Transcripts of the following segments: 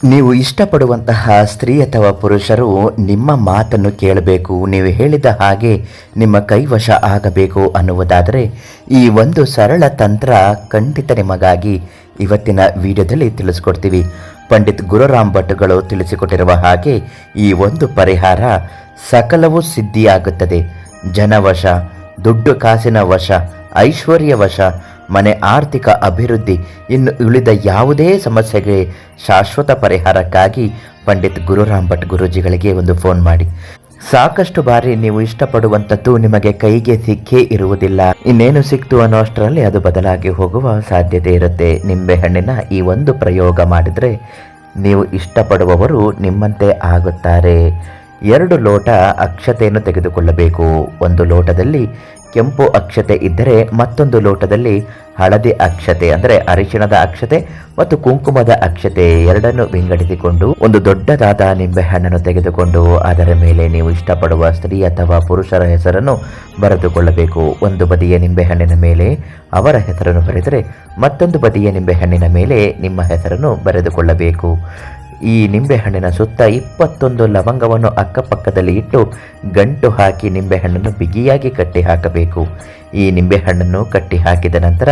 ನೀವು ಇಷ್ಟಪಡುವಂತಹ ಸ್ತ್ರೀ ಅಥವಾ ಪುರುಷರು ನಿಮ್ಮ ಮಾತನ್ನು ಕೇಳಬೇಕು, ನೀವು ಹೇಳಿದ ಹಾಗೆ ನಿಮ್ಮ ಕೈವಶ ಆಗಬೇಕು ಅನ್ನುವುದಾದರೆ ಈ ಒಂದು ಸರಳ ತಂತ್ರ ಖಂಡಿತ ನಿಮಗಾಗಿ ಇವತ್ತಿನ ವಿಡಿಯೋದಲ್ಲಿ ತಿಳಿಸ್ಕೊಡ್ತೀವಿ. ಪಂಡಿತ್ ಗುರುರಾಮ್ ಭಟ್ಗಳು ತಿಳಿಸಿಕೊಟ್ಟಿರುವ ಹಾಗೆ ಈ ಒಂದು ಪರಿಹಾರ ಸಕಲವೂ ಸಿದ್ಧಿಯಾಗುತ್ತದೆ. ಜನವಶ, ದುಡ್ಡು ಕಾಸಿನ ವಶ, ಐಶ್ವರ್ಯ ವಶ, ಮನೆ ಆರ್ಥಿಕ ಅಭಿವೃದ್ಧಿ, ಇನ್ನು ಉಳಿದ ಯಾವುದೇ ಸಮಸ್ಯೆಗೆ ಶಾಶ್ವತ ಪರಿಹಾರಕ್ಕಾಗಿ ಪಂಡಿತ್ ಗುರುರಾಮ್ ಭಟ್ ಗುರೂಜಿಗಳಿಗೆ ಒಂದು ಫೋನ್ ಮಾಡಿ. ಸಾಕಷ್ಟು ಬಾರಿ ನೀವು ಇಷ್ಟಪಡುವಂಥದ್ದು ನಿಮಗೆ ಕೈಗೆ ಸಿಕ್ಕೇ ಇರುವುದಿಲ್ಲ, ಇನ್ನೇನು ಸಿಕ್ತು ಅನ್ನೋ ಅಷ್ಟರಲ್ಲಿ ಅದು ಬದಲಾಗಿ ಹೋಗುವ ಸಾಧ್ಯತೆ ಇರುತ್ತೆ. ನಿಂಬೆಹಣ್ಣಿನ ಈ ಒಂದು ಪ್ರಯೋಗ ಮಾಡಿದರೆ ನೀವು ಇಷ್ಟಪಡುವವರು ನಿಮ್ಮಂತೆ ಆಗುತ್ತಾರೆ. 2 ಲೋಟ ಅಕ್ಷತೆಯನ್ನು ತೆಗೆದುಕೊಳ್ಳಬೇಕು. ಒಂದು ಲೋಟದಲ್ಲಿ ಕೆಂಪು ಅಕ್ಷತೆ ಇದ್ದರೆ ಮತ್ತೊಂದು ಲೋಟದಲ್ಲಿ ಹಳದಿ ಅಕ್ಷತೆ ಅಂದರೆ ಅರಿಶಿಣದ ಅಕ್ಷತೆ ಮತ್ತು ಕುಂಕುಮದ ಅಕ್ಷತೆ ಎರಡನ್ನು ವಿಂಗಡಿಸಿಕೊಂಡು ಒಂದು ದೊಡ್ಡದಾದ ನಿಂಬೆಹಣ್ಣನ್ನು ತೆಗೆದುಕೊಂಡು ಅದರ ಮೇಲೆ ನೀವು ಇಷ್ಟಪಡುವ ಸ್ತ್ರೀ ಅಥವಾ ಪುರುಷರ ಹೆಸರನ್ನು ಬರೆದುಕೊಳ್ಳಬೇಕು. ಒಂದು ಬದಿಯ ನಿಂಬೆಹಣ್ಣಿನ ಮೇಲೆ ಅವರ ಹೆಸರನ್ನು ಬರೆದರೆ ಮತ್ತೊಂದು ಬದಿಯ ನಿಂಬೆಹಣ್ಣಿನ ಮೇಲೆ ನಿಮ್ಮ ಹೆಸರನ್ನು ಬರೆದುಕೊಳ್ಳಬೇಕು. ಈ ನಿಂಬೆಹಣ್ಣಿನ ಸುತ್ತ 21 ಲವಂಗವನ್ನು ಅಕ್ಕಪಕ್ಕದಲ್ಲಿ ಇಟ್ಟು ಗಂಟು ಹಾಕಿ ನಿಂಬೆಹಣ್ಣನ್ನು ಬಿಗಿಯಾಗಿ ಕಟ್ಟಿ ಹಾಕಬೇಕು. ಈ ನಿಂಬೆಹಣ್ಣನ್ನು ಕಟ್ಟಿ ಹಾಕಿದ ನಂತರ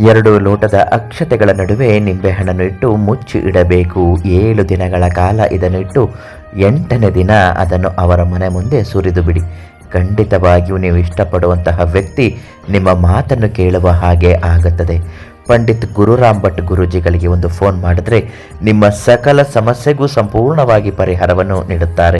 2 ಲೋಟದ ಅಕ್ಷತೆಗಳ ನಡುವೆ ನಿಂಬೆಹಣ್ಣನ್ನು ಇಟ್ಟು ಮುಚ್ಚಿ ಇಡಬೇಕು. 7 ದಿನಗಳ ಕಾಲ ಇದನ್ನು ಇಟ್ಟು 8ನೇ ದಿನ ಅದನ್ನು ಅವರ ಮನೆ ಮುಂದೆ ಸುರಿದು ಬಿಡಿ. ಖಂಡಿತವಾಗಿಯೂ ನೀವು ಇಷ್ಟಪಡುವಂತಹ ವ್ಯಕ್ತಿ ನಿಮ್ಮ ಮಾತನ್ನು ಕೇಳುವ ಹಾಗೆ ಆಗುತ್ತದೆ. ಪಂಡಿತ್ ಗುರುರಾಮ್ ಭಟ್ ಗುರೂಜಿಗಳಿಗೆ ಒಂದು ಫೋನ್ ಮಾಡಿದ್ರೆ ನಿಮ್ಮ ಸಕಲ ಸಮಸ್ಯೆಗೂ ಸಂಪೂರ್ಣವಾಗಿ ಪರಿಹಾರವನ್ನು ನೀಡುತ್ತಾರೆ.